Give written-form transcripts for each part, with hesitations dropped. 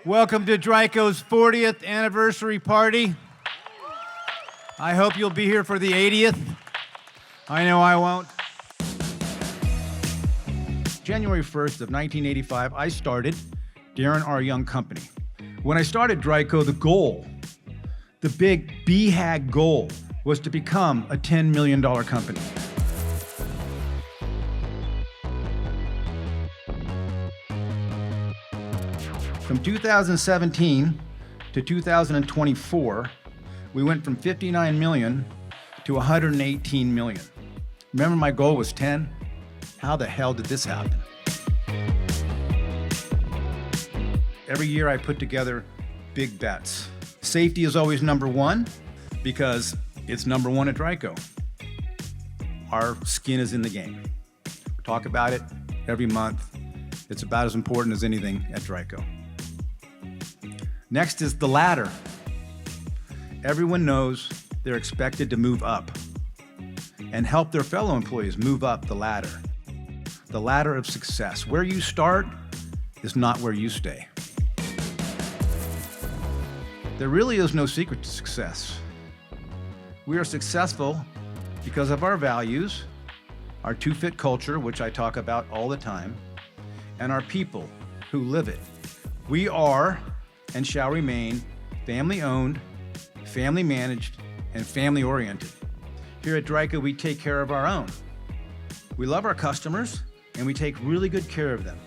Welcome to DRYCO's 40th anniversary party. I hope you'll be here for the 80th. I know I won't. January 1st of 1985, I started Daren Young Company. When I started DRYCO, the goal, the big BHAG goal, was to become a $10 million company. From 2017 to 2024, we went from 59 million to 118 million. Remember my goal was 10? How the hell did this happen? Every year I put together big bets. Safety is always number one because it's number one at DRYCO. Our skin is in the game. We talk about it every month. It's about as important as anything at DRYCO. Next is the ladder. Everyone knows they're expected to move up and help their fellow employees move up the ladder. The ladder of success. Where you start is not where you stay. There really is no secret to success. We are successful because of our values, our two-fit culture, which I talk about all the time, and our people who live it. We are and shall remain family-owned, family-managed, and family-oriented. Here at DRYCO, we take care of our own. We love our customers, and we take really good care of them.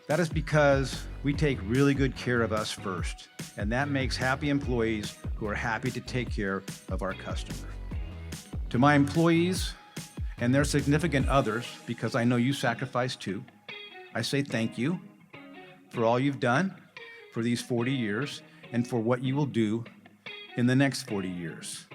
That is because we take really good care of us first, and that makes happy employees who are happy to take care of our customers. To my employees and their significant others, because I know you sacrifice too, I say thank you for all you've done for these 40 years and for what you will do in the next 40 years.